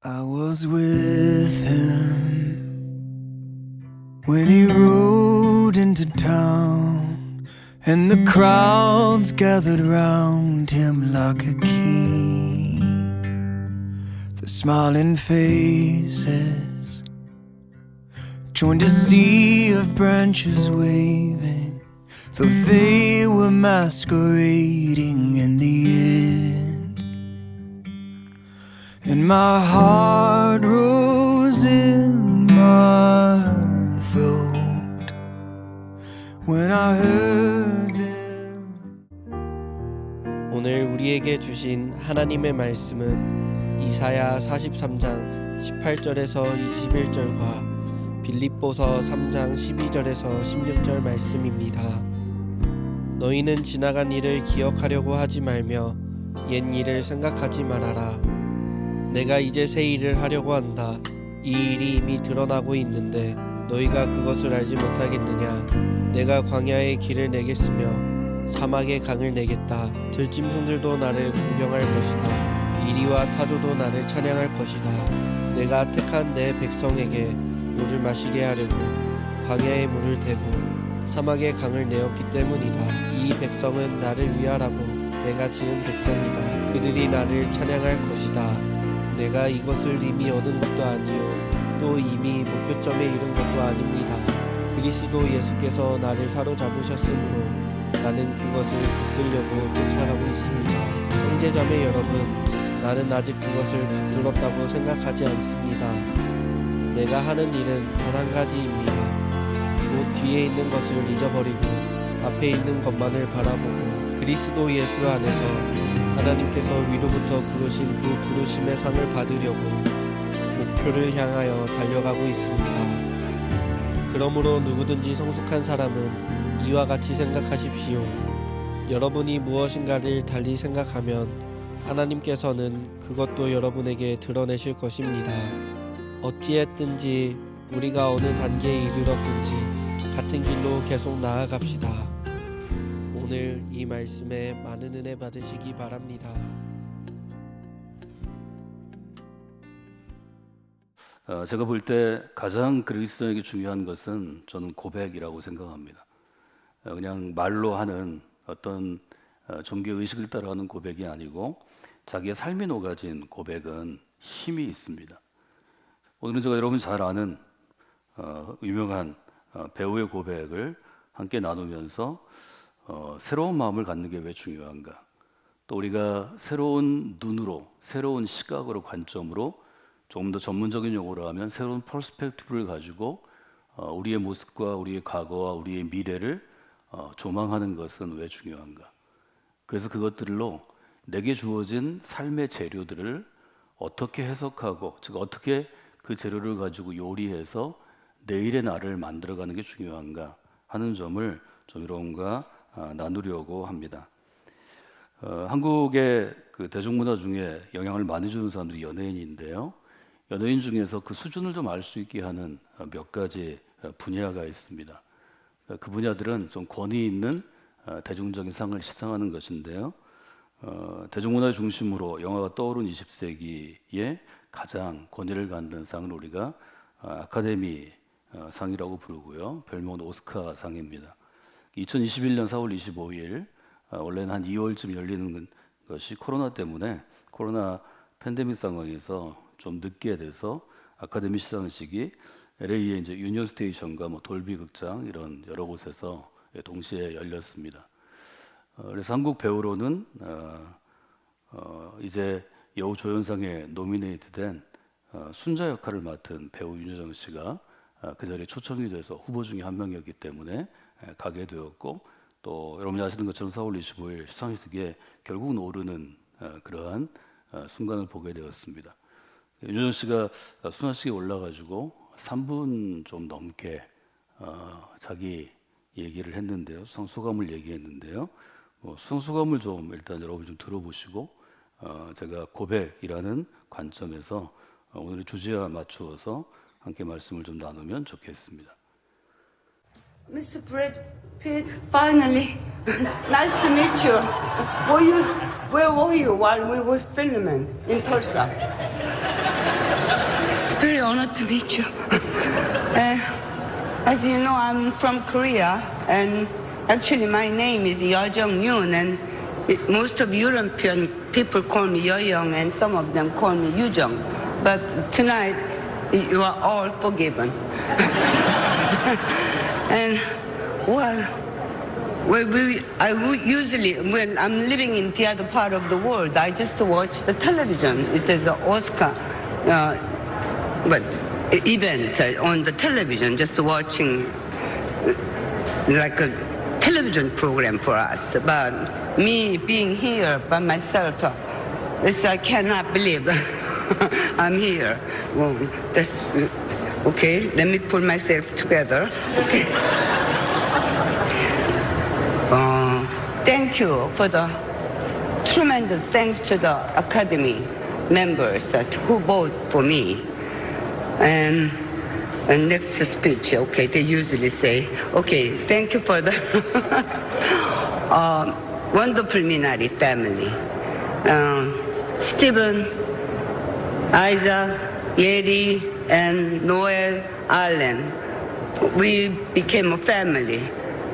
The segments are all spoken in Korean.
I was with him when he rode into town, and the crowds gathered round him like a king. The smiling faces joined a sea of branches waving, though they were masquerading in the end. And my heart rose in my throat when I heard them. 오늘 우리에게 주신 하나님의 말씀은 이사야 43장 18절에서 21절과 빌립보서 3장 12절에서 16절 말씀입니다. 너희는 지나간 일을 기억하려고 하지 말며 옛 일을 생각하지 말아라. 내가 이제 새 일을 하려고 한다. 이 일이 이미 드러나고 있는데 너희가 그것을 알지 못하겠느냐. 내가 광야에 길을 내겠으며 사막에 강을 내겠다. 들짐승들도 나를 공경할 것이다. 이리와 타조도 나를 찬양할 것이다. 내가 택한 내 백성에게 물을 마시게 하려고 광야에 물을 대고 사막에 강을 내었기 때문이다. 이 백성은 나를 위하라고 내가 지은 백성이다. 그들이 나를 찬양할 것이다. 내가 이것을 이미 얻은 것도 아니요 또 이미 목표점에 이른 것도 아닙니다. 그리스도 예수께서 나를 사로잡으셨으므로 나는 그것을 붙들려고 쫓아가고 있습니다. 형제자매 여러분, 나는 아직 그것을 붙들었다고 생각하지 않습니다. 내가 하는 일은 단 한 가지입니다. 곧 뒤에 있는 것을 잊어버리고 앞에 있는 것만을 바라보고 그리스도 예수 안에서 하나님께서 위로부터 부르신 그 부르심의 상을 받으려고 목표를 향하여 달려가고 있습니다. 그러므로 누구든지 성숙한 사람은 이와 같이 생각하십시오. 여러분이 무엇인가를 달리 생각하면 하나님께서는 그것도 여러분에게 드러내실 것입니다. 어찌했든지 우리가 어느 단계에 이르렀든지 같은 길로 계속 나아갑시다. 오늘 이 말씀에 많은 은혜 받으시기 바랍니다. 제가 볼 때 가장 그리스도에게 중요한 것은 저는 고백이라고 생각합니다. 그냥 말로 하는 어떤 종교 의식을 따라하는 고백이 아니고 자기의 삶이 녹아진 고백은 힘이 있습니다. 오늘은 제가 여러분 잘 아는 유명한 배우의 고백을 함께 나누면서 새로운 마음을 갖는 게 왜 중요한가? 또 우리가 새로운 눈으로, 새로운 시각으로, 관점으로 조금 더 전문적인 용어로 하면 새로운 퍼스펙티브를 가지고 우리의 모습과 우리의 과거와 우리의 미래를 조망하는 것은 왜 중요한가? 그래서 그것들로 내게 주어진 삶의 재료들을 어떻게 해석하고, 즉 어떻게 그 재료를 가지고 요리해서 내일의 나를 만들어가는 게 중요한가 하는 점을 좀 여러분과 나누려고 합니다. 한국의 그 대중문화 중에 영향을 많이 주는 사람들이 연예인인데요. 연예인 중에서 그 수준을 좀 알 수 있게 하는 몇 가지 분야가 있습니다. 그 분야들은 좀 권위 있는 대중적인 상을 시상하는 것인데요. 대중문화의 중심으로 영화가 떠오른 20세기에 가장 권위를 갖는 상을 우리가 아카데미 상이라고 부르고요. 별명은 오스카 상입니다. 2021년 4월 25일 원래는 한 2월쯤 열리는 것이 코로나 때문에 코로나 팬데믹 상황에서 좀 늦게 돼서 아카데미 시상식이 LA의 이제 유니온 스테이션과 돌비 극장 이런 여러 곳에서 동시에 열렸습니다. 그래서 한국 배우로는 이제 여우 조연상에 노미네이트된 순자 역할을 맡은 배우 윤여정 씨가 그 자리에 초청이 돼서 후보 중에 한 명이었기 때문에 가게 되었고, 또 여러분이 아시는 것처럼 4월 25일 시상식에 결국은 오르는 그러한 순간을 보게 되었습니다. 윤여정 씨가 수상식에 올라가지고 3분 좀 넘게 자기 얘기를 했는데요. 수상 소감을 얘기했는데요. 수상 소감을 좀 일단 여러분 좀 들어보시고 제가 고백이라는 관점에서 오늘의 주제와 맞추어서 함께 말씀을 좀 나누면 좋겠습니다. Mr. Brad Pitt, finally, nice to meet you. Where were you while we were filming in Tulsa? honor to meet you. As you know, I'm from Korea, and actually my name is Yeo Jung Yoon, and most of European people call me Yo Young, and some of them call me Yu Jung. But tonight, you are all forgiven. And well, I would usually, when I'm living in the other part of the world, I just watch the television. It is an Oscar event on the television, just watching like a television program for us. But me being here by myself, this I cannot believe I'm here. Well, that's okay. Let me pull myself together. Okay. Thank you for the tremendous thanks to the Academy members who vote for me. And next speech, okay, they usually say, okay, thank you for the wonderful Minari family. Stephen, Isaac, Yeri, and Noel, Allen. We became a family.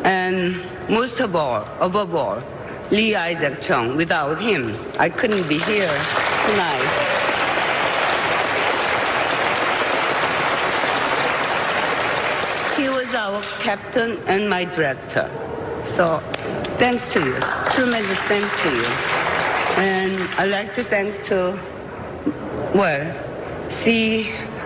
And most of all, above all, Lee Isaac Chung. Without him, I couldn't be here tonight. He was our captain and my director. So thanks to you, tremendous thanks to you. And I'd like to thank to,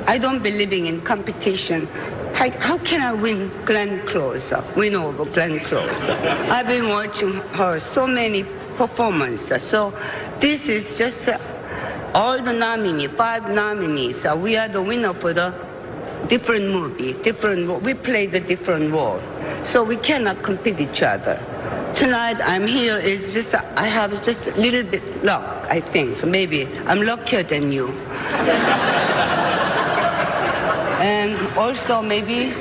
I don't believe in competition. How can I win Glenn Close, win over Glenn Close? I've been watching her so many performances. So this is just all the nominees, 5 nominees. We are the winner for the different movie, we play the different role. So we cannot compete each other. Tonight I'm here is just, I have just a little bit luck, I think. Maybe I'm luckier than you. And also maybe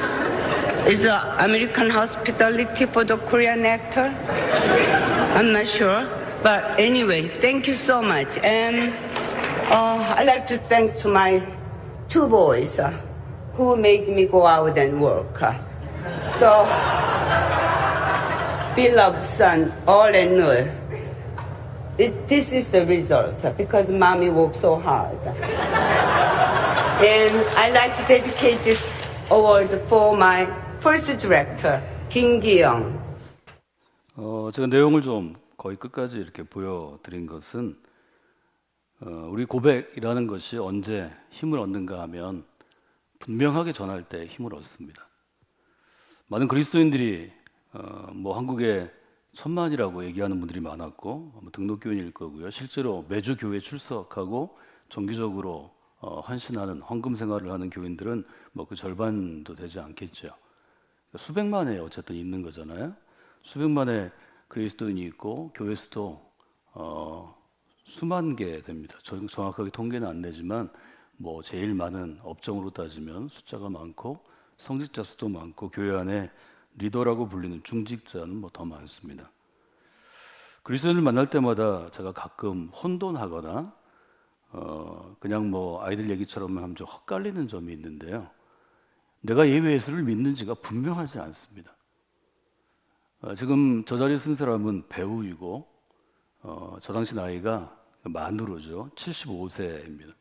is American hospitality for the Korean actor? I'm not sure. But anyway, thank you so much. And I'd like to thank to my 2 boys who made me go out and work. So, beloved son, all and all, this is the result because mommy worked so hard. And I'd like to dedicate this award for my first director, Kim Gi-young. 제가 내용을 좀 거의 끝까지 이렇게 보여드린 것은 우리 고백이라는 것이 언제 힘을 얻는가 하면 분명하게 전할 때 힘을 얻습니다. 많은 그리스도인들이 뭐 한국에 1000만이라고 얘기하는 분들이 많았고 등록교인일 거고요. 실제로 매주 교회에 출석하고 정기적으로 헌신하는 헌금 생활을 하는 교인들은 뭐 그 절반도 되지 않겠죠. 수백만에 어쨌든 있는 거잖아요. 수백만의 그리스도인이 있고 교회 수도 수만 개 됩니다. 정확하게 통계는 안 내지만 뭐 제일 많은 업종으로 따지면 숫자가 많고 성직자 수도 많고 교회 안에 리더라고 불리는 중직자는 뭐 더 많습니다. 그리스도인을 만날 때마다 제가 가끔 혼돈하거나 그냥 뭐 아이들 얘기처럼 하면 좀 헛갈리는 점이 있는데요. 내가 예수 예수를 믿는지가 분명하지 않습니다. 지금 저 자리에 쓴 사람은 배우이고 저 당시 나이가 만으로죠. 75세입니다.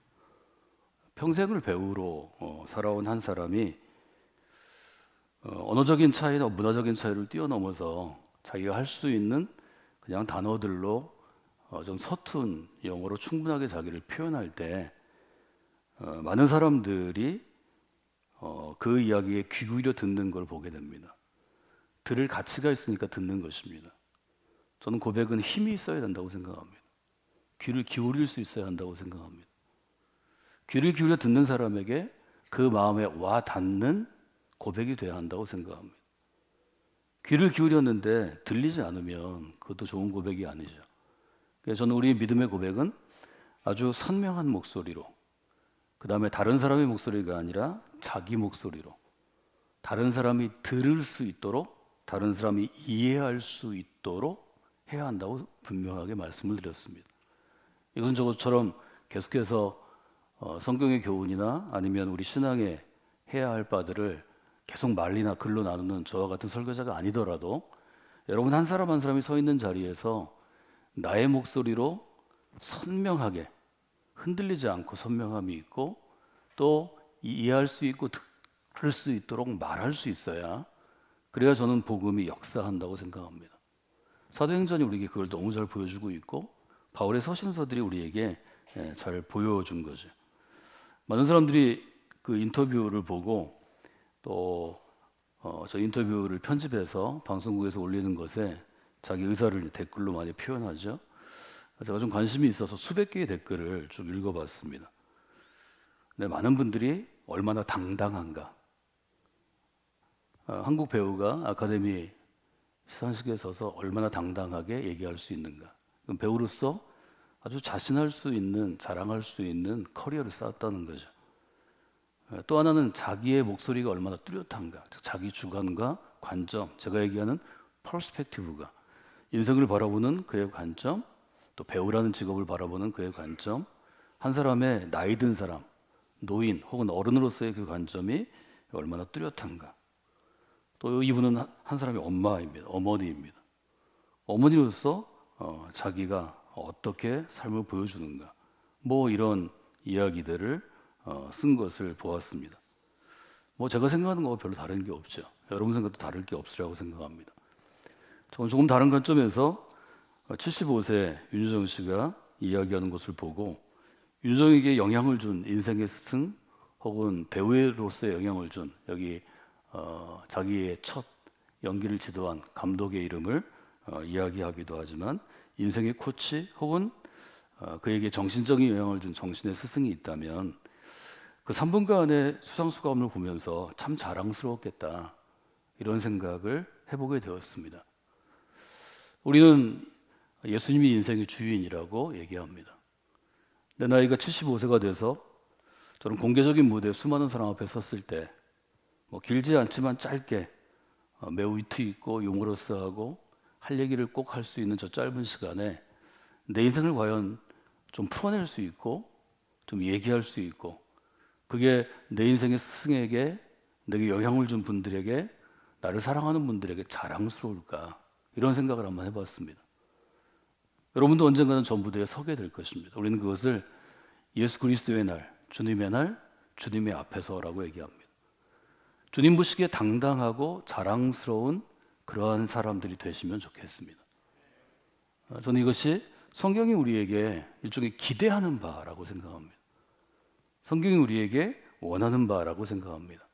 평생을 배우로 살아온 한 사람이 언어적인 차이나 문화적인 차이를 뛰어넘어서 자기가 할 수 있는 그냥 단어들로 좀 서툰 영어로 충분하게 자기를 표현할 때 많은 사람들이 그 이야기에 귀 기울여 듣는 걸 보게 됩니다. 들을 가치가 있으니까 듣는 것입니다. 저는 고백은 힘이 있어야 된다고 생각합니다. 귀를 기울일 수 있어야 한다고 생각합니다. 귀를 기울여 듣는 사람에게 그 마음에 와 닿는 고백이 돼야 한다고 생각합니다. 귀를 기울였는데 들리지 않으면 그것도 좋은 고백이 아니죠. 그래서 저는 우리 믿음의 고백은 아주 선명한 목소리로, 그 다음에 다른 사람의 목소리가 아니라 자기 목소리로, 다른 사람이 들을 수 있도록, 다른 사람이 이해할 수 있도록 해야 한다고 분명하게 말씀을 드렸습니다. 이것은 저것처럼 계속해서 성경의 교훈이나 아니면 우리 신앙에 해야 할 바들을 계속 말리나 글로 나누는 저와 같은 설교자가 아니더라도 여러분 한 사람 한 사람이 서 있는 자리에서 나의 목소리로 선명하게 흔들리지 않고 선명함이 있고 또 이해할 수 있고 들을 수 있도록 말할 수 있어야 그래야 저는 복음이 역사한다고 생각합니다. 사도행전이 우리에게 그걸 너무 잘 보여주고 있고 바울의 서신서들이 우리에게 잘 보여준 거죠. 많은 사람들이 그 인터뷰를 보고 또 저 인터뷰를 편집해서 방송국에서 올리는 것에 자기 의사를 댓글로 많이 표현하죠. 제가 좀 관심이 있어서 수백 개의 댓글을 좀 읽어봤습니다. 네, 많은 분들이 얼마나 당당한가. 한국 배우가 아카데미 시상식에 서서 얼마나 당당하게 얘기할 수 있는가. 그럼 배우로서 아주 자신할 수 있는, 자랑할 수 있는 커리어를 쌓았다는 거죠. 또 하나는 자기의 목소리가 얼마나 뚜렷한가. 자기 주관과 관점, 제가 얘기하는 퍼스펙티브가, 인생을 바라보는 그의 관점, 또 배우라는 직업을 바라보는 그의 관점, 한 사람의 나이 든 사람, 노인 혹은 어른으로서의 그 관점이 얼마나 뚜렷한가. 또 이분은 한 사람의 엄마입니다. 어머니입니다. 어머니로서 자기가 어떻게 삶을 보여주는가. 뭐 이런 이야기들을 쓴 것을 보았습니다. 뭐 제가 생각하는 거와 별로 다른 게 없죠. 여러분 생각도 다를 게 없으라고 생각합니다. 저는 조금 다른 관점에서 75세 윤여정 씨가 이야기하는 것을 보고 윤여정에게 영향을 준 인생의 스승 혹은 배우로서의 영향을 준 여기 자기의 첫 연기를 지도한 감독의 이름을 이야기하기도 하지만 인생의 코치 혹은 그에게 정신적인 영향을 준 정신의 스승이 있다면 그 3분간의 수상소감을 보면서 참 자랑스러웠겠다 이런 생각을 해보게 되었습니다. 우리는 예수님이 인생의 주인이라고 얘기합니다. 내 나이가 75세가 돼서 저는 공개적인 무대에 수많은 사람 앞에 섰을 때 뭐 길지 않지만 짧게 매우 위트 있고 유머러스하고 할 얘기를 꼭 할 수 있는 저 짧은 시간에 내 인생을 과연 좀 풀어낼 수 있고 좀 얘기할 수 있고 그게 내 인생의 스승에게 내게 영향을 준 분들에게 나를 사랑하는 분들에게 자랑스러울까 이런 생각을 한번 해봤습니다. 여러분도 언젠가는 저 무대에 서게 될 것입니다. 우리는 그것을 예수 그리스도의 날, 주님의 날, 주님의 앞에서라고 얘기합니다. 주님 보시기에 당당하고 자랑스러운 그러한 사람들이 되시면 좋겠습니다. 저는 이것이 성경이 우리에게 일종의 기대하는 바라고 생각합니다. 성경이 우리에게 원하는 바라고 생각합니다.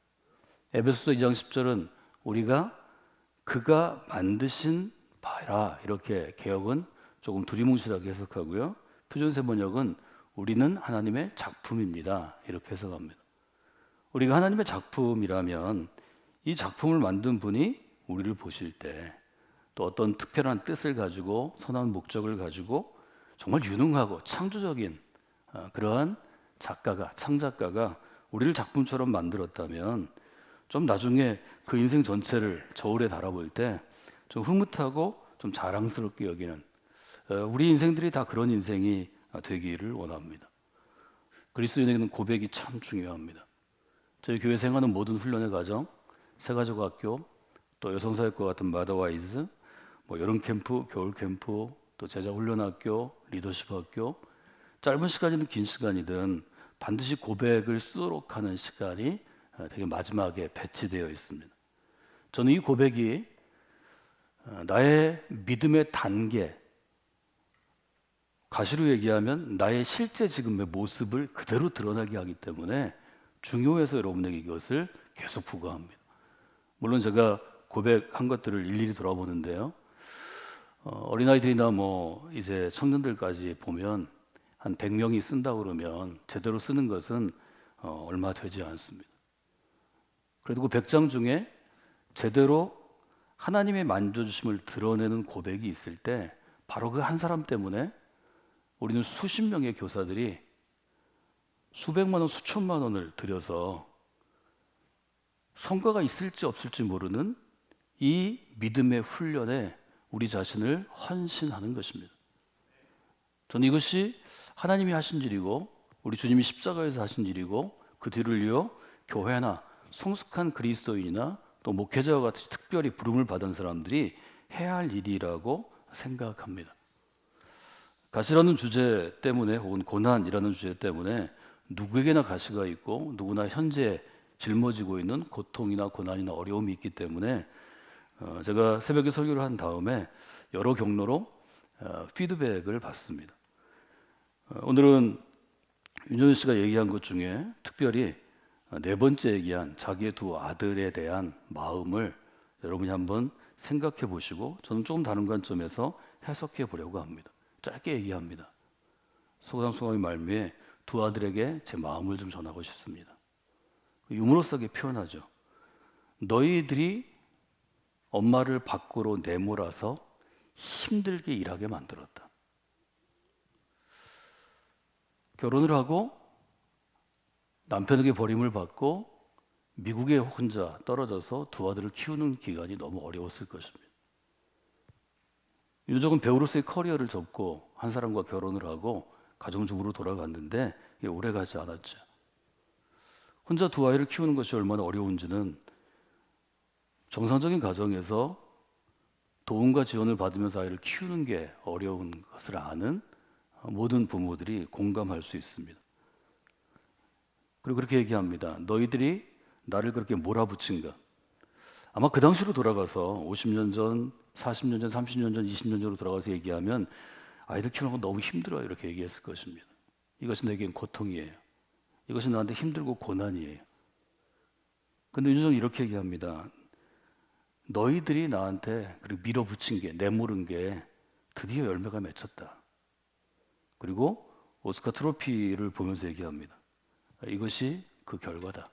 에베소서 2장 10절은 우리가 그가 만드신 바라 이렇게 개역은 조금 두리뭉실하게 해석하고요. 표준세 번역은 우리는 하나님의 작품입니다. 이렇게 해석합니다. 우리가 하나님의 작품이라면 이 작품을 만든 분이 우리를 보실 때 또 어떤 특별한 뜻을 가지고 선한 목적을 가지고 정말 유능하고 창조적인 그러한 작가가 창작가가 우리를 작품처럼 만들었다면 좀 나중에 그 인생 전체를 저울에 달아볼 때 좀 흐뭇하고 좀 자랑스럽게 여기는 우리 인생들이 다 그런 인생이 되기를 원합니다. 그리스도인에게는 고백이 참 중요합니다. 저희 교회에서 행하는 모든 훈련의 과정, 새가족학교, 또 여성사역과 같은 마더와이즈, 뭐 여름 캠프, 겨울 캠프, 또 제자훈련학교, 리더십학교, 짧은 시간이든 긴 시간이든 반드시 고백을 쓰도록 하는 시간이 되게 마지막에 배치되어 있습니다. 저는 이 고백이 나의 믿음의 단계, 가시로 얘기하면 나의 실제 지금의 모습을 그대로 드러나게 하기 때문에 중요해서 여러분에게 이것을 계속 부과합니다. 물론 제가 고백한 것들을 일일이 돌아보는데요. 어린아이들이나 뭐 이제 청년들까지 보면 한 100명이 쓴다 그러면 제대로 쓰는 것은 얼마 되지 않습니다. 그래도 그 100장 중에 제대로 하나님의 만져주심을 드러내는 고백이 있을 때 바로 그 한 사람 때문에 우리는 수십 명의 교사들이 수백만 원, 수천만 원을 들여서 성과가 있을지 없을지 모르는 이 믿음의 훈련에 우리 자신을 헌신하는 것입니다. 저는 이것이 하나님이 하신 일이고 우리 주님이 십자가에서 하신 일이고 그 뒤를 이어 교회나 성숙한 그리스도인이나 또 목회자와 같이 특별히 부름을 받은 사람들이 해야 할 일이라고 생각합니다. 가시라는 주제 때문에 혹은 고난이라는 주제 때문에 누구에게나 가시가 있고 누구나 현재 짊어지고 있는 고통이나 고난이나 어려움이 있기 때문에 제가 새벽에 설교를 한 다음에 여러 경로로 피드백을 받습니다. 오늘은 윤정현 씨가 얘기한 것 중에 특별히 네 번째 얘기한 자기의 두 아들에 대한 마음을 여러분이 한번 생각해 보시고 저는 조금 다른 관점에서 해석해 보려고 합니다. 짧게 얘기합니다. 소강소강의 말미에 두 아들에게 제 마음을 좀 전하고 싶습니다. 유머러스하게 표현하죠. 너희들이 엄마를 밖으로 내몰아서 힘들게 일하게 만들었다. 결혼을 하고 남편에게 버림을 받고 미국에 혼자 떨어져서 두 아들을 키우는 기간이 너무 어려웠을 것입니다. 윤정은 배우로서의 커리어를 접고 한 사람과 결혼을 하고 가정주부로 돌아갔는데 이게 오래가지 않았죠. 혼자 두 아이를 키우는 것이 얼마나 어려운지는 정상적인 가정에서 도움과 지원을 받으면서 아이를 키우는 게 어려운 것을 아는 모든 부모들이 공감할 수 있습니다. 그리고 그렇게 얘기합니다. 너희들이 나를 그렇게 몰아붙인 것. 아마 그 당시로 돌아가서 50년 전, 40년 전, 30년 전, 20년 전으로 돌아가서 얘기하면 아이들 키우는 건 너무 힘들어요 이렇게 얘기했을 것입니다. 이것이 내겐 고통이에요. 이것이 나한테 힘들고 고난이에요. 근데 윤정은 이렇게 얘기합니다. 너희들이 나한테 그리고 밀어붙인 게, 내모른 게 드디어 열매가 맺혔다. 그리고 오스카 트로피를 보면서 얘기합니다. 이것이 그 결과다.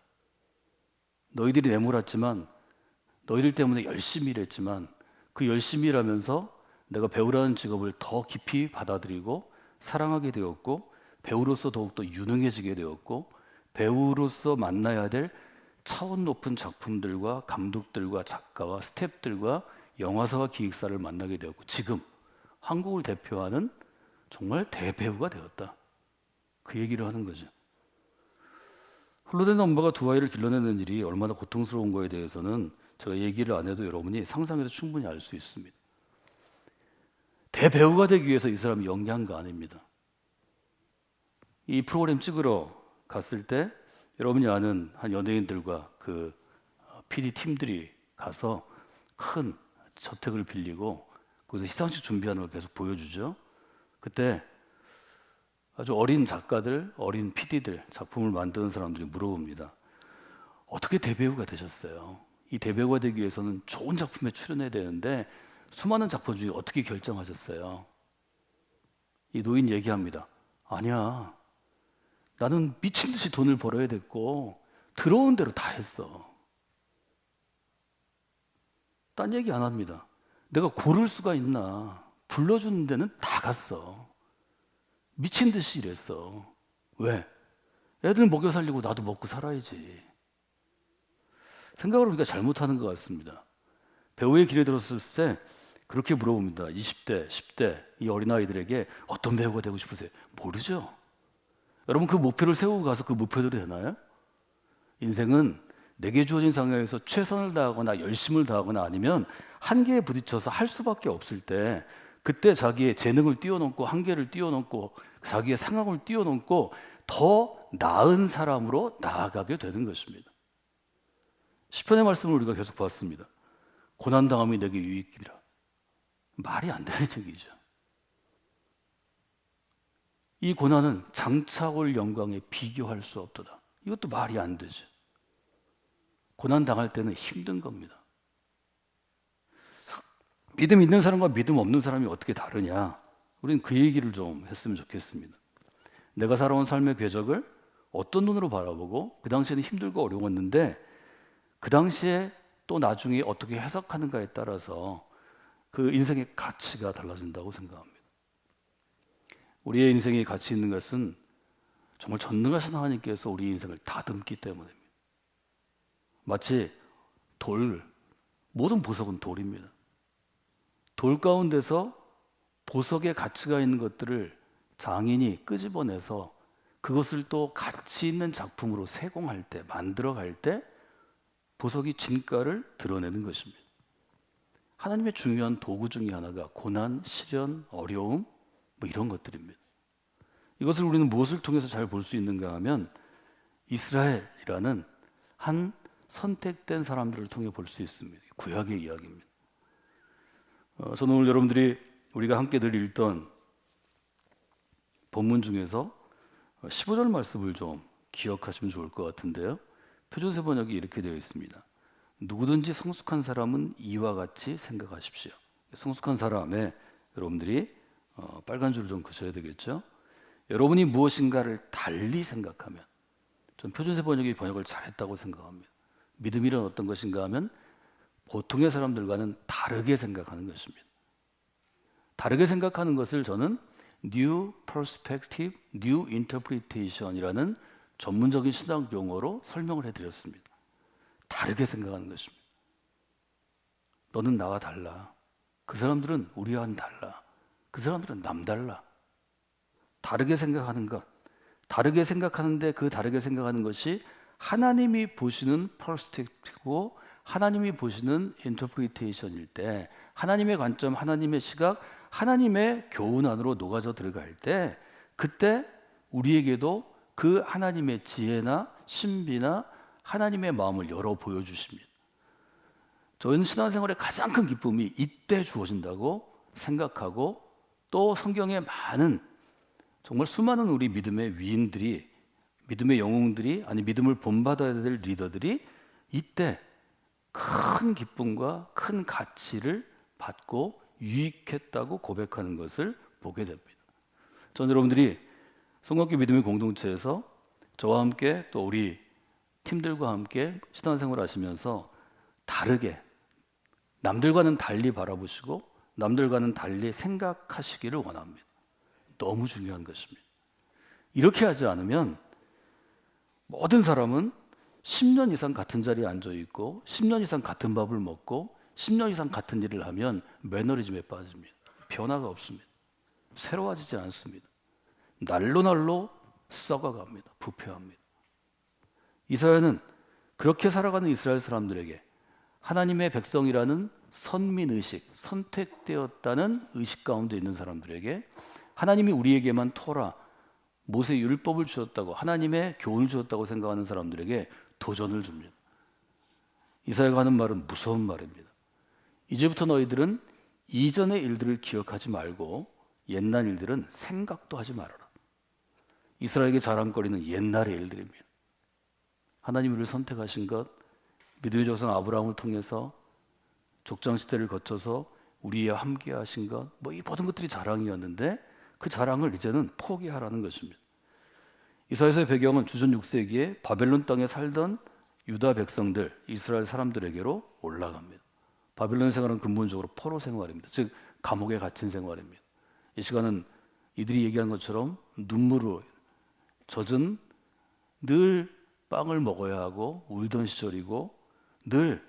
너희들이 내몰았지만 너희들 때문에 열심히 일했지만 그 열심히 일하면서 내가 배우라는 직업을 더 깊이 받아들이고 사랑하게 되었고 배우로서 더욱더 유능해지게 되었고 배우로서 만나야 될 차원 높은 작품들과 감독들과 작가와 스태프들과 영화사와 기획사를 만나게 되었고 지금 한국을 대표하는 정말 대배우가 되었다. 그 얘기를 하는 거죠. 홀로 된 엄마가 두 아이를 길러내는 일이 얼마나 고통스러운 거에 대해서는 제가 얘기를 안 해도 여러분이 상상해서 충분히 알 수 있습니다. 대배우가 되기 위해서 이 사람이 연기한 거 아닙니다. 이 프로그램 찍으러 갔을 때 여러분이 아는 한 연예인들과 그 PD 팀들이 가서 큰 저택을 빌리고 거기서 시상식 준비하는 걸 계속 보여주죠. 그때 아주 어린 작가들, 어린 PD들, 작품을 만드는 사람들이 물어봅니다. 어떻게 대배우가 되셨어요? 이 대배우가 되기 위해서는 좋은 작품에 출연해야 되는데 수많은 작품 중에 어떻게 결정하셨어요? 이 노인 얘기합니다. 아니야. 나는 미친 듯이 돈을 벌어야 됐고 들어온 대로 다 했어. 딴 얘기 안 합니다. 내가 고를 수가 있나? 불러주는 데는 다 갔어. 미친 듯이 일했어. 왜? 애들 먹여 살리고 나도 먹고 살아야지. 생각을 우리가 잘못하는 것 같습니다. 배우의 길에 들었을 때 그렇게 물어봅니다. 20대, 10대 이 어린아이들에게 어떤 배우가 되고 싶으세요? 모르죠. 여러분 그 목표를 세우고 가서 그 목표대로 되나요? 인생은 내게 주어진 상황에서 최선을 다하거나 열심을 다하거나 아니면 한계에 부딪혀서 할 수밖에 없을 때 그때 자기의 재능을 뛰어넘고 한계를 뛰어넘고 자기의 상황을 뛰어넘고 더 나은 사람으로 나아가게 되는 것입니다. 시편의 말씀을 우리가 계속 봤습니다. 고난당함이 내게 유익이라. 말이 안 되는 얘기죠. 이 고난은 장차 올 영광에 비교할 수 없도다. 이것도 말이 안 되죠. 고난 당할 때는 힘든 겁니다. 믿음 있는 사람과 믿음 없는 사람이 어떻게 다르냐? 우리는 그 얘기를 좀 했으면 좋겠습니다. 내가 살아온 삶의 궤적을 어떤 눈으로 바라보고 그 당시에는 힘들고 어려웠는데 그 당시에 또 나중에 어떻게 해석하는가에 따라서 그 인생의 가치가 달라진다고 생각합니다. 우리의 인생에 가치 있는 것은 정말 전능하신 하나님께서 우리 인생을 다듬기 때문입니다. 마치 모든 보석은 돌입니다. 돌 가운데서 보석의 가치가 있는 것들을 장인이 끄집어내서 그것을 또 가치 있는 작품으로 세공할 때, 만들어갈 때 보석이 진가를 드러내는 것입니다. 하나님의 중요한 도구 중에 하나가 고난, 시련, 어려움 뭐 이런 것들입니다. 이것을 우리는 무엇을 통해서 잘 볼 수 있는가 하면 이스라엘이라는 한 선택된 사람들을 통해 볼 수 있습니다. 구약의 이야기입니다. 저는 오늘 여러분들이 우리가 함께 늘 읽던 본문 중에서 15절 말씀을 좀 기억하시면 좋을 것 같은데요. 표준세 번역이 이렇게 되어 있습니다. 누구든지 성숙한 사람은 이와 같이 생각하십시오. 성숙한 사람에 여러분들이 빨간 줄을 좀 그셔야 되겠죠. 여러분이 무엇인가를 달리 생각하면, 전 표준세 번역이 번역을 잘했다고 생각합니다. 믿음이란 어떤 것인가 하면 보통의 사람들과는 다르게 생각하는 것입니다. 다르게 생각하는 것을 저는 New Perspective, New Interpretation이라는 전문적인 신학 용어로 설명을 해드렸습니다. 다르게 생각하는 것입니다. 너는 나와 달라. 그 사람들은 우리와는 달라. 그 사람들은 남달라. 다르게 생각하는 것. 다르게 생각하는데 그 다르게 생각하는 것이 하나님이 보시는 퍼스펙티브고 하나님이 보시는 인터프리테이션일 때, 하나님의 관점, 하나님의 시각, 하나님의 교훈 안으로 녹아져 들어갈 때, 그때 우리에게도 그 하나님의 지혜나 신비나 하나님의 마음을 열어 보여주십니다. 저는 신앙생활의 가장 큰 기쁨이 이때 주어진다고 생각하고, 또 성경에 많은 정말 수많은 우리 믿음의 위인들이, 믿음의 영웅들이, 아니 믿음을 본받아야 될 리더들이 이때 큰 기쁨과 큰 가치를 받고 유익했다고 고백하는 것을 보게 됩니다. 저는 여러분들이 성곽교 믿음의 공동체에서 저와 함께 또 우리 팀들과 함께 신앙생활을 하시면서 다르게, 남들과는 달리 바라보시고 남들과는 달리 생각하시기를 원합니다. 너무 중요한 것입니다. 이렇게 하지 않으면 모든 사람은 10년 이상 같은 자리에 앉아 있고 10년 이상 같은 밥을 먹고 10년 이상 같은 일을 하면 매너리즘에 빠집니다. 변화가 없습니다. 새로워지지 않습니다. 날로 날로 썩어갑니다. 부패합니다. 이사야는 그렇게 살아가는 이스라엘 사람들에게 하나님의 백성이라는 선민의식, 선택되었다는 의식 가운데 있는 사람들에게 하나님이 우리에게만 토라, 모세 율법을 주었다고, 하나님의 교훈을 주었다고 생각하는 사람들에게 도전을 줍니다. 이사야가 하는 말은 무서운 말입니다. 이제부터 너희들은 이전의 일들을 기억하지 말고 옛날 일들은 생각도 하지 말아라. 이스라엘에게 자랑거리는 옛날의 일들입니다. 하나님이 우리를 선택하신 것, 믿음의 조상 아브라함을 통해서 족장시대를 거쳐서 우리와 함께 하신 것, 뭐 이 모든 것들이 자랑이었는데 그 자랑을 이제는 포기하라는 것입니다. 이사야서의 배경은 주전 6세기에 바벨론 땅에 살던 유다 백성들, 이스라엘 사람들에게로 올라갑니다. 바벨론 생활은 근본적으로 포로 생활입니다. 즉 감옥에 갇힌 생활입니다. 이 시간은 이들이 얘기한 것처럼 눈물로 젖은, 늘 빵을 먹어야 하고 울던 시절이고, 늘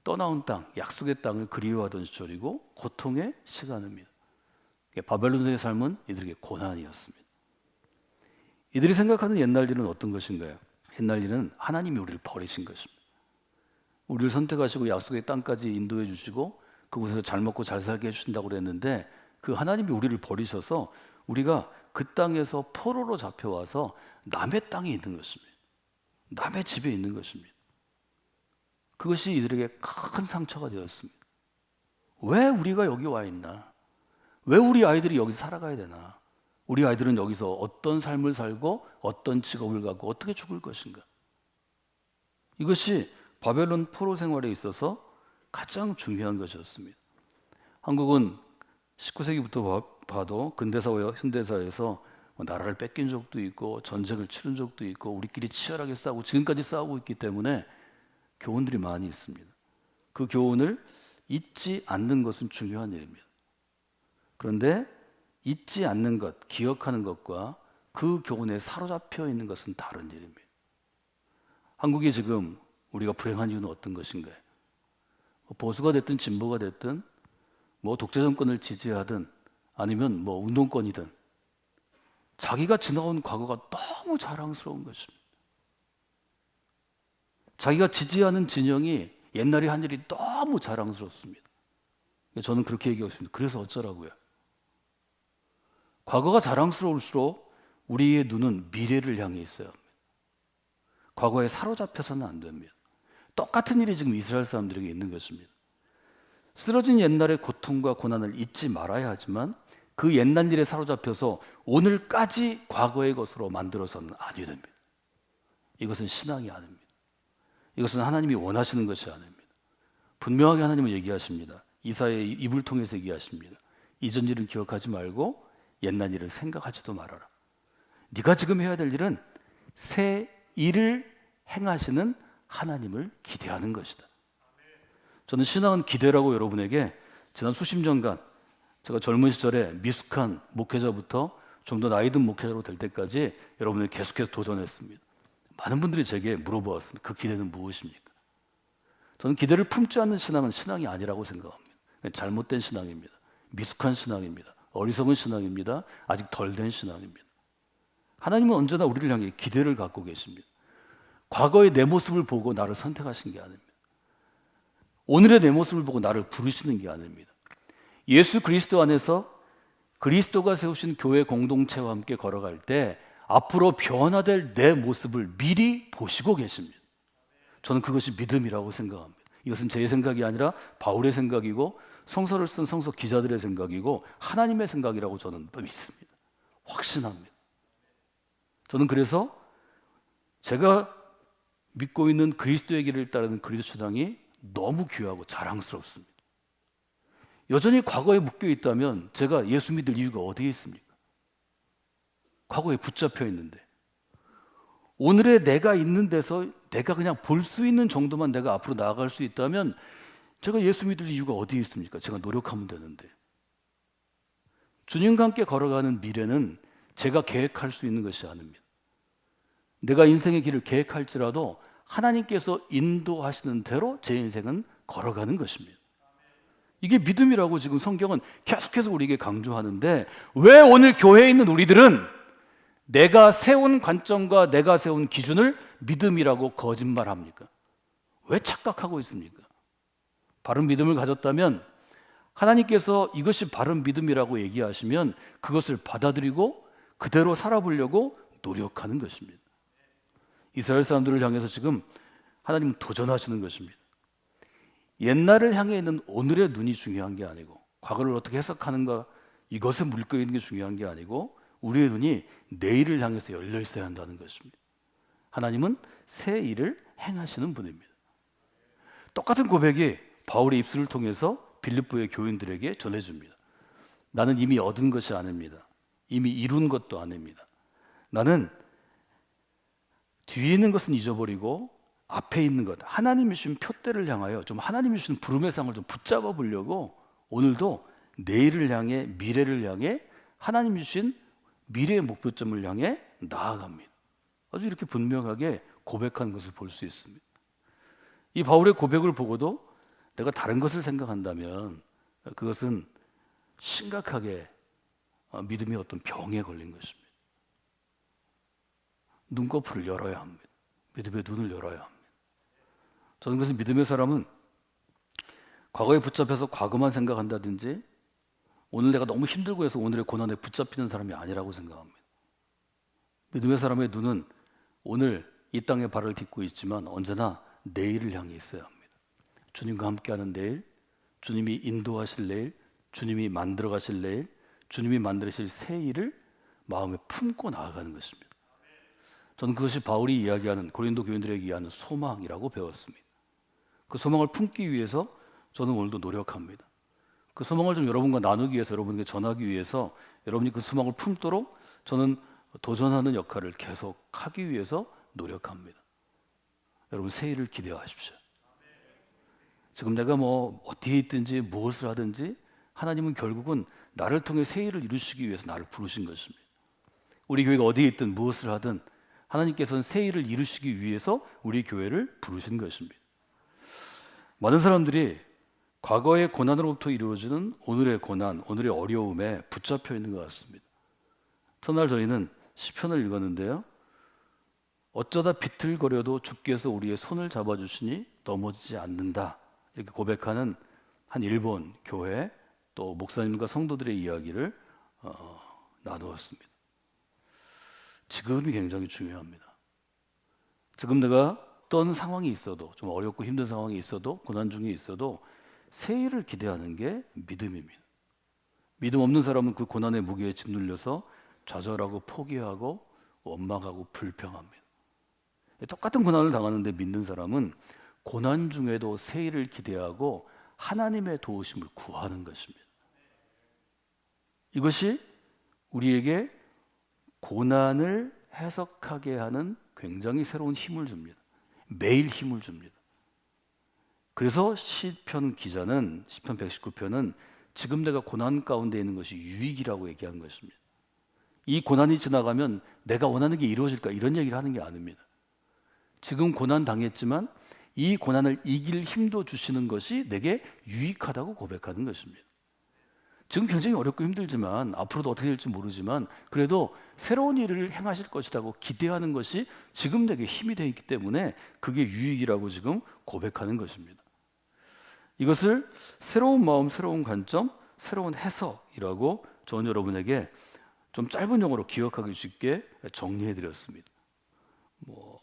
떠나온 땅, 약속의 땅을 그리워하던 시절이고 고통의 시간입니다. 바벨론의 삶은 이들에게 고난이었습니다. 이들이 생각하는 옛날 일은 어떤 것인가요? 옛날 일은 하나님이 우리를 버리신 것입니다. 우리를 선택하시고 약속의 땅까지 인도해 주시고 그곳에서 잘 먹고 잘 살게 해주신다고 그랬는데, 그 하나님이 우리를 버리셔서 우리가 그 땅에서 포로로 잡혀와서 남의 땅에 있는 것입니다. 남의 집에 있는 것입니다. 그것이 이들에게 큰 상처가 되었습니다. 왜 우리가 여기 와 있나? 왜 우리 아이들이 여기 살아가야 되나? 우리 아이들은 여기서 어떤 삶을 살고 어떤 직업을 갖고 어떻게 죽을 것인가? 이것이 바벨론 포로 생활에 있어서 가장 중요한 것이었습니다. 한국은 19세기부터 봐도 근대사와 현대사에서 나라를 뺏긴 적도 있고 전쟁을 치른 적도 있고 우리끼리 치열하게 싸우고 지금까지 싸우고 있기 때문에 교훈들이 많이 있습니다. 그 교훈을 잊지 않는 것은 중요한 일입니다. 그런데 잊지 않는 것, 기억하는 것과 그 교훈에 사로잡혀 있는 것은 다른 일입니다. 한국이 지금 우리가 불행한 이유는 어떤 것인가요? 보수가 됐든 진보가 됐든 독재 정권을 지지하든 아니면 운동권이든 자기가 지나온 과거가 너무 자랑스러운 것입니다. 자기가 지지하는 진영이 옛날에 한 일이 너무 자랑스럽습니다. 저는 그렇게 얘기하고 있습니다. 그래서 어쩌라고요? 과거가 자랑스러울수록 우리의 눈은 미래를 향해 있어야 합니다. 과거에 사로잡혀서는 안 됩니다. 똑같은 일이 지금 이스라엘 사람들에게 있는 것입니다. 쓰러진 옛날의 고통과 고난을 잊지 말아야 하지만 그 옛날 일에 사로잡혀서 오늘까지 과거의 것으로 만들어서는 아니 됩니다. 이것은 신앙이 아닙니다. 이것은 하나님이 원하시는 것이 아닙니다. 분명하게 하나님은 얘기하십니다. 이사야의 입을 통해서 얘기하십니다. 이전 일을 기억하지 말고 옛날 일을 생각하지도 말아라. 네가 지금 해야 될 일은 새 일을 행하시는 하나님을 기대하는 것이다. 저는 신앙은 기대라고 여러분에게 지난 수십 년간 제가 젊은 시절에 미숙한 목회자부터 좀 더 나이 든 목회자로 될 때까지 여러분에게 계속해서 도전했습니다. 많은 분들이 제게 물어보았습니다. 그 기대는 무엇입니까? 저는 기대를 품지 않는 신앙은 신앙이 아니라고 생각합니다. 잘못된 신앙입니다. 미숙한 신앙입니다. 어리석은 신앙입니다. 아직 덜 된 신앙입니다. 하나님은 언제나 우리를 향해 기대를 갖고 계십니다. 과거의 내 모습을 보고 나를 선택하신 게 아닙니다. 오늘의 내 모습을 보고 나를 부르시는 게 아닙니다. 예수 그리스도 안에서 그리스도가 세우신 교회 공동체와 함께 걸어갈 때 앞으로 변화될 내 모습을 미리 보시고 계십니다. 저는 그것이 믿음이라고 생각합니다. 이것은 제 생각이 아니라 바울의 생각이고 성서를 쓴 성서 기자들의 생각이고 하나님의 생각이라고 저는 믿습니다. 확신합니다. 저는 그래서 제가 믿고 있는 그리스도의 길을 따르는 그리스도 신앙이 너무 귀하고 자랑스럽습니다. 여전히 과거에 묶여 있다면 제가 예수 믿을 이유가 어디에 있습니까? 과거에 붙잡혀 있는데 오늘의 내가 있는 데서 내가 그냥 볼 수 있는 정도만 내가 앞으로 나아갈 수 있다면 제가 예수 믿을 이유가 어디에 있습니까? 제가 노력하면 되는데. 주님과 함께 걸어가는 미래는 제가 계획할 수 있는 것이 아닙니다. 내가 인생의 길을 계획할지라도 하나님께서 인도하시는 대로 제 인생은 걸어가는 것입니다. 이게 믿음이라고 지금 성경은 계속해서 우리에게 강조하는데 왜 오늘 교회에 있는 우리들은 내가 세운 관점과 내가 세운 기준을 믿음이라고 거짓말합니까? 왜 착각하고 있습니까? 바른 믿음을 가졌다면 하나님께서 이것이 바른 믿음이라고 얘기하시면 그것을 받아들이고 그대로 살아보려고 노력하는 것입니다. 이스라엘 사람들을 향해서 지금 하나님은 도전하시는 것입니다. 옛날을 향해 있는 오늘의 눈이 중요한 게 아니고 과거를 어떻게 해석하는가 이것에 물겨 있는 게 중요한 게 아니고 우리의 눈이 내일을 향해서 열려 있어야 한다는 것입니다. 하나님은 새 일을 행하시는 분입니다. 똑같은 고백이 바울의 입술을 통해서 빌립보의 교인들에게 전해줍니다. 나는 이미 얻은 것이 아닙니다. 이미 이룬 것도 아닙니다. 나는 뒤에 있는 것은 잊어버리고 앞에 있는 것, 하나님이 주신 표대를 향하여 좀 하나님이 주신 부름의 상을 좀 붙잡아 보려고 오늘도 내일을 향해 미래를 향해 하나님이 주신 미래의 목표점을 향해 나아갑니다. 아주 이렇게 분명하게 고백한 것을 볼 수 있습니다. 이 바울의 고백을 보고도 내가 다른 것을 생각한다면 그것은 심각하게 믿음의 어떤 병에 걸린 것입니다. 눈꺼풀을 열어야 합니다. 믿음의 눈을 열어야 합니다. 저는 그래서 믿음의 사람은 과거에 붙잡혀서 과거만 생각한다든지 오늘 내가 너무 힘들고 해서 오늘의 고난에 붙잡히는 사람이 아니라고 생각합니다. 믿음의 사람의 눈은 오늘 이 땅에 발을 딛고 있지만 언제나 내일을 향해 있어야 합니다. 주님과 함께하는 내일, 주님이 인도하실 내일, 주님이 만들어 가실 내일, 주님이 만드실 새 일을 마음에 품고 나아가는 것입니다. 저는 그것이 바울이 이야기하는 고린도 교인들에게 이야기하는 소망이라고 배웠습니다. 그 소망을 품기 위해서 저는 오늘도 노력합니다. 그 소망을 좀 여러분과 나누기 위해서 여러분에게 전하기 위해서 여러분이 그 소망을 품도록 저는 도전하는 역할을 계속 하기 위해서 노력합니다. 여러분 새 일을 기대하십시오. 지금 내가 뭐 어디에 있든지 무엇을 하든지 하나님은 결국은 나를 통해 새 일을 이루시기 위해서 나를 부르신 것입니다. 우리 교회가 어디에 있든 무엇을 하든 하나님께서는 새 일을 이루시기 위해서 우리 교회를 부르신 것입니다. 많은 사람들이 과거의 고난으로부터 이루어지는 오늘의 고난, 오늘의 어려움에 붙잡혀 있는 것 같습니다. 첫날 저희는 시편을 읽었는데요. 어쩌다 비틀거려도 주께서 우리의 손을 잡아주시니 넘어지지 않는다. 이렇게 고백하는 한 일본 교회 또 목사님과 성도들의 이야기를 나누었습니다. 지금이 굉장히 중요합니다. 지금 내가 어떤 상황이 있어도 좀 어렵고 힘든 상황이 있어도 고난 중에 있어도 새해를 기대하는 게 믿음입니다. 믿음 없는 사람은 그 고난의 무게에 짓눌려서 좌절하고 포기하고 원망하고 불평합니다. 똑같은 고난을 당하는데 믿는 사람은 고난 중에도 새해를 기대하고 하나님의 도우심을 구하는 것입니다. 이것이 우리에게 고난을 해석하게 하는 굉장히 새로운 힘을 줍니다. 매일 힘을 줍니다. 그래서 시편 기자는 시편 119편은 지금 내가 고난 가운데 있는 것이 유익이라고 얘기한 것입니다. 이 고난이 지나가면 내가 원하는 게 이루어질까 이런 얘기를 하는 게 아닙니다. 지금 고난 당했지만 이 고난을 이길 힘도 주시는 것이 내게 유익하다고 고백하는 것입니다. 지금 굉장히 어렵고 힘들지만 앞으로도 어떻게 될지 모르지만 그래도 새로운 일을 행하실 것이라고 기대하는 것이 지금 내게 힘이 되어 있기 때문에 그게 유익이라고 지금 고백하는 것입니다. 이것을 새로운 마음, 새로운 관점, 새로운 해석이라고 저는 여러분에게 좀 짧은 용어로 기억하기 쉽게 정리해 드렸습니다.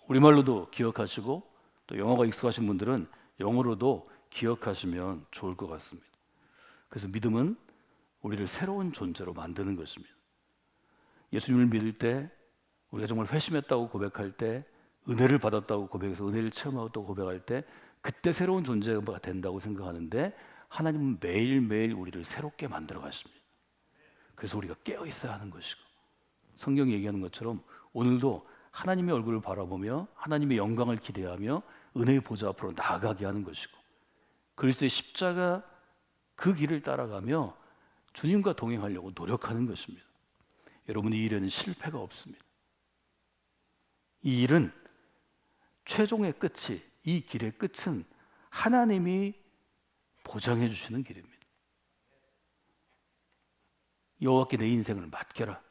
우리말로도 기억하시고 또 영어가 익숙하신 분들은 영어로도 기억하시면 좋을 것 같습니다. 그래서 믿음은 우리를 새로운 존재로 만드는 것입니다. 예수님을 믿을 때 우리가 정말 회심했다고 고백할 때 은혜를 받았다고 고백해서 은혜를 체험하고 고백할 때 그때 새로운 존재가 된다고 생각하는데 하나님은 매일매일 우리를 새롭게 만들어 가십니다. 그래서 우리가 깨어 있어야 하는 것이고 성경이 얘기하는 것처럼 오늘도 하나님의 얼굴을 바라보며 하나님의 영광을 기대하며 은혜의 보좌 앞으로 나아가게 하는 것이고 그리스도의 십자가 그 길을 따라가며 주님과 동행하려고 노력하는 것입니다. 여러분 이 일에는 실패가 없습니다. 이 일은 최종의 끝이 이 길의 끝은 하나님이 보장해 주시는 길입니다. 여호와께 내 인생을 맡겨라.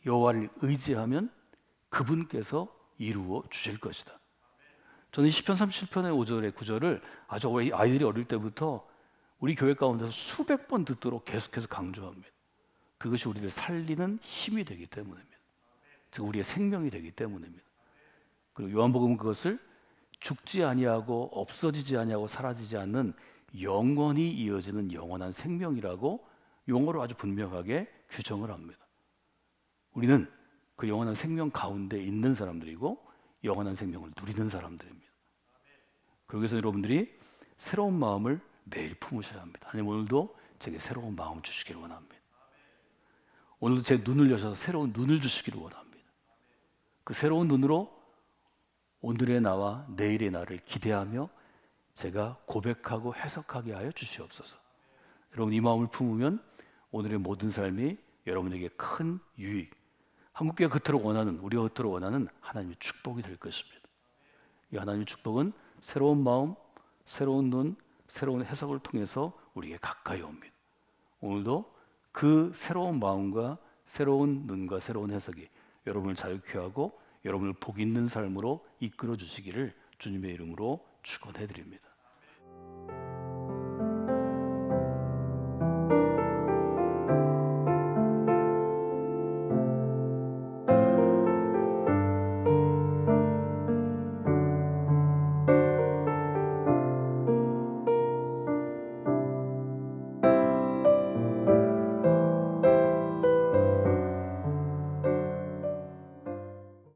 여호와를 의지하면 그분께서 이루어 주실 것이다. 저는 시편 37편의 5절의 9절을 아주 아이들이 어릴 때부터 우리 교회 가운데서 수백 번 듣도록 계속해서 강조합니다. 그것이 우리를 살리는 힘이 되기 때문입니다. 즉 우리의 생명이 되기 때문입니다. 그리고 요한복음은 그것을 죽지 아니하고 없어지지 아니하고 사라지지 않는 영원히 이어지는 영원한 생명이라고 용어로 아주 분명하게 규정을 합니다. 우리는 그 영원한 생명 가운데 있는 사람들이고 영원한 생명을 누리는 사람들입니다. 그래서 여러분들이 새로운 마음을 매일 품으셔야 합니다. 하나님 오늘도 제게 새로운 마음 주시기를 원합니다. 오늘도 제 눈을 여셔서 새로운 눈을 주시기를 원합니다. 그 새로운 눈으로 오늘의 나와 내일의 나를 기대하며 제가 고백하고 해석하게 하여 주시옵소서. 여러분 이 마음을 품으면 오늘의 모든 삶이 여러분에게 큰 유익, 한국교회가 그토록 원하는, 우리가 그토록 원하는 하나님의 축복이 될 것입니다. 이 하나님의 축복은 새로운 마음, 새로운 눈, 새로운 해석을 통해서 우리에게 가까이 옵니다. 오늘도 그 새로운 마음과 새로운 눈과 새로운 해석이 여러분을 자유케 하고 여러분을 복 있는 삶으로 이끌어 주시기를 주님의 이름으로 축원해 드립니다.